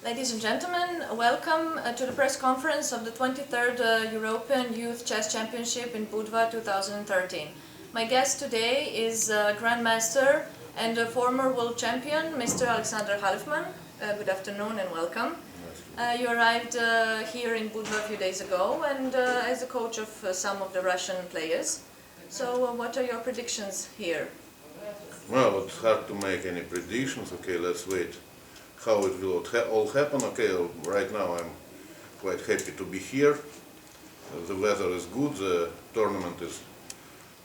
Ladies and gentlemen, welcome to the press conference of the 23rd European Youth Chess Championship in Budva 2013. My guest today is Grandmaster and former world champion, Mr. Alexandar Khalifman. Good afternoon and welcome. You arrived here in Budva a few days ago and as the coach of some of the Russian players. So what are your predictions here? Well, it's hard to make any predictions. Okay, let's wait how it will all happen. Okay, right now I'm quite happy to be here. The weather is good, the tournament is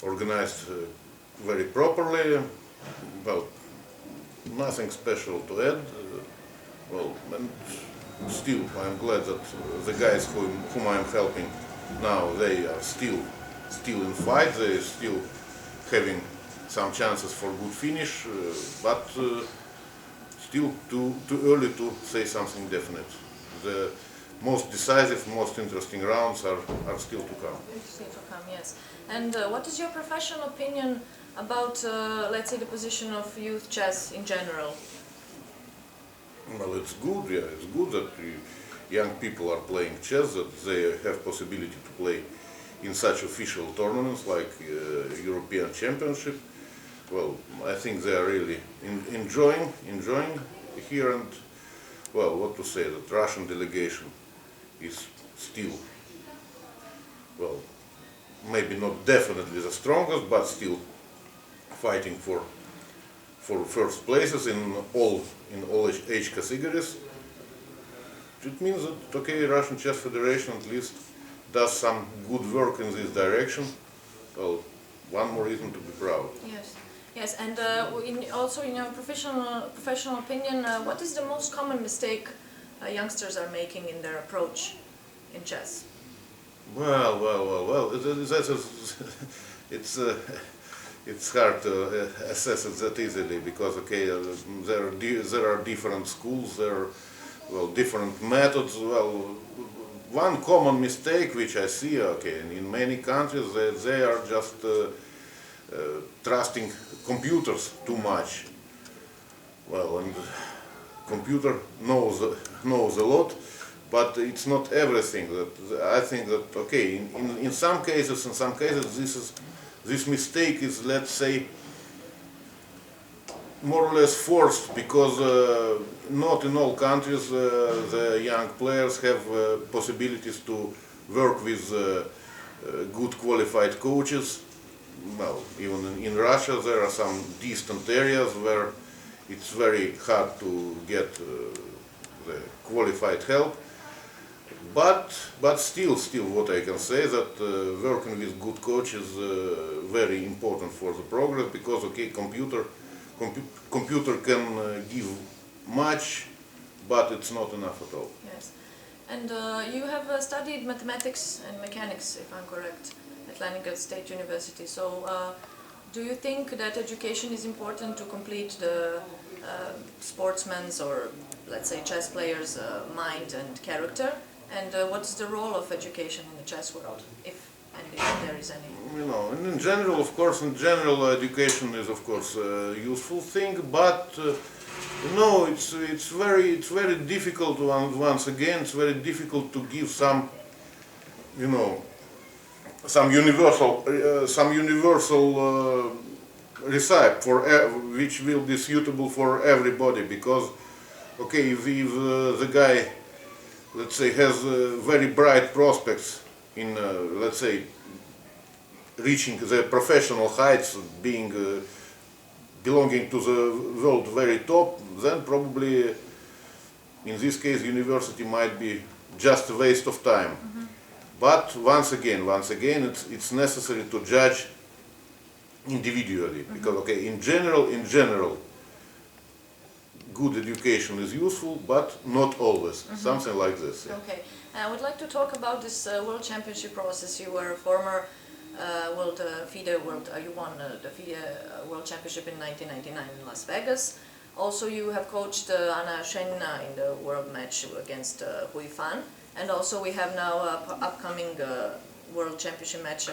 organized very properly. Well, nothing special to add. Well, and still I'm glad that the guys whom I'm helping now, they are still in fight. They are still having some chances for good finish, but still too early to say something definite. The most decisive, most interesting rounds are still to come. Still to come, yes. And what is your professional opinion about, let's say, the position of youth chess in general? Well, it's good, yeah, it's good that young people are playing chess, that they have possibility to play in such official tournaments like European Championship. Well, I think they are really enjoying here, and well, what to say, that Russian delegation is still, well, maybe not definitely the strongest, but still fighting for first places in all age categories. It means that, okay, Russian Chess Federation at least does some good work in this direction. Well, one more reason to be proud. Yes, yes, and also in your professional opinion, what is the most common mistake youngsters are making in their approach in chess? Well. It's hard to assess it that easily because, okay, there are different schools, there are, well, different methods. Well, one common mistake which I see, okay, in many countries, they are just trusting computers too much. Well, and computer knows a lot, but it's not everything. I think that, okay, in some cases, this mistake is, let's say, more or less forced, because not in all countries the young players have possibilities to work with good qualified coaches. Well, even in Russia there are some distant areas where it's very hard to get the qualified help. But still, what I can say that working with good coach is very important for the progress, because, okay, computer can give much, but it's not enough at all. Yes, and you have studied mathematics and mechanics, if I'm correct, at Leningrad State University. So, do you think that education is important to complete the sportsman's, or let's say chess player's mind and character? And what is the role of education in the chess world, if there is any? You know, in general, of course, education is, of course, a useful thing, but no, it's very difficult. Once again, it's very difficult to give some, you know, some universal recipe which will be suitable for everybody, because, okay, if the guy, let's say, has very bright prospects in, let's say, reaching the professional heights, belonging to the world very top, then probably, in this case, university might be just a waste of time. Mm-hmm. But once again, it's necessary to judge individually, mm-hmm. because, okay, in general, good education is useful, but not always. Mm-hmm. Something like this. Yeah. Okay, I would like to talk about this World Championship process. You were a former you won the FIDE World Championship in 1999 in Las Vegas. Also, you have coached Anna Shenina in the World match against Khalifman, and also we have now upcoming World Championship match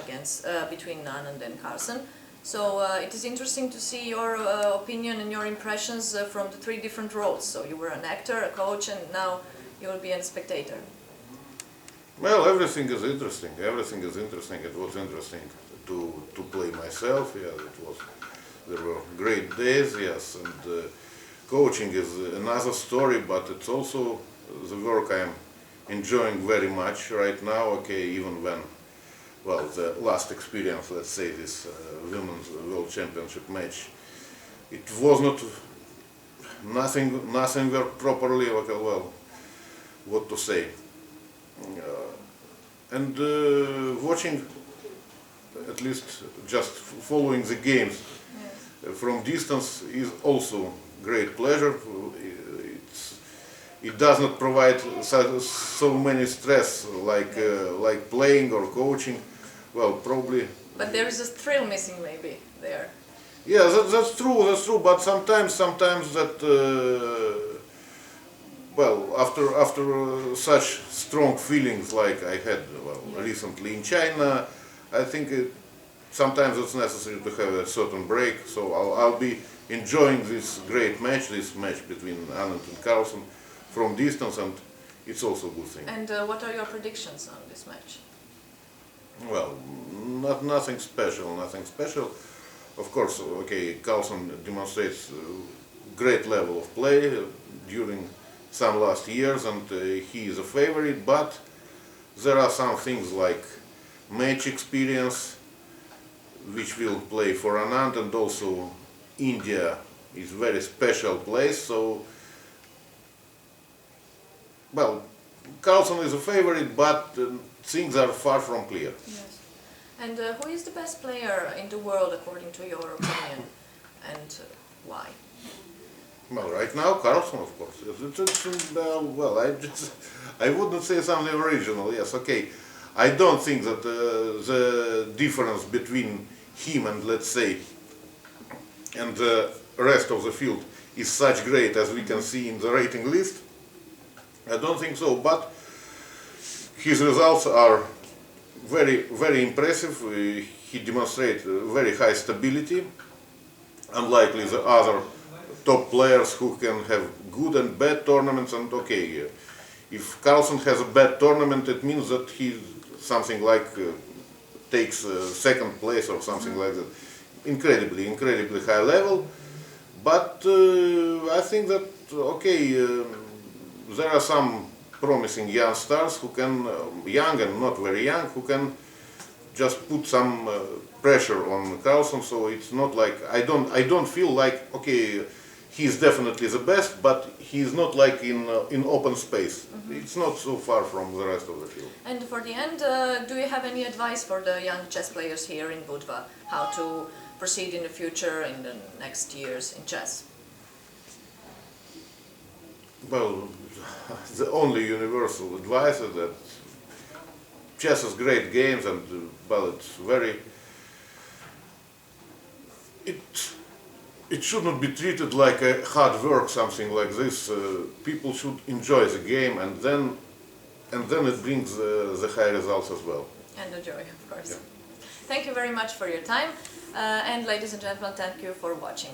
between Anand and Carson. So it is interesting to see your opinion and your impressions from the three different roles. So you were an actor, a coach, and now you will be a spectator. Well, everything is interesting. Everything is interesting. It was interesting to play myself. Yeah, there were great days. Yes, and coaching is another story, but it's also the work I am enjoying very much right now. Okay, even when, well, the last experience, let's say this women's world championship match, it was not nothing worked properly. Okay, well, what to say? And watching, at least just following the games from distance is also great pleasure. It does not provide so many stress like playing or coaching. Well, probably. But there is a thrill missing, maybe there. Yeah, that's true. That's true. But sometimes that. Well, after such strong feelings like I had recently in China, I think sometimes it's necessary to have a certain break. So I'll be enjoying this great match, between Anand and Carlsen from distance, and it's also a good thing. And what are your predictions on this match? Well, nothing special, nothing special. Of course, okay, Carlsen demonstrates great level of play during some last years, and he is a favorite, but there are some things like match experience which will play for Anand, and also India is a very special place. So, well, Carlsen is a favorite, but things are far from clear. Yes. And who is the best player in the world according to your opinion, and why? Well, right now, Carlsen, of course. Well, I wouldn't say something original. Yes, okay. I don't think that the difference between him and, let's say, and the rest of the field is such great as we can see in the rating list. I don't think so, but his results are very impressive. He demonstrates very high stability, unlike the other top players who can have good and bad tournaments. And okay, if Carlsen has a bad tournament, it means that he something like takes second place or something like that. Incredibly high level. But I think that okay, there are some promising young stars who can, young and not very young, who can just put some pressure on Carlsen. So it's not like I don't feel like okay, he's definitely the best, but he's not like in open space. It's not so far from the rest of the field. And for the end, do you have any advice for the young chess players here in Budva, how to proceed in the future, in the next years in chess? Well, the only universal advice is that chess is great games, and well, it's very. It should not be treated like a hard work, something like this. People should enjoy the game, and then it brings the high results as well. And the joy, of course. Yeah. Thank you very much for your time, and ladies and gentlemen, thank you for watching.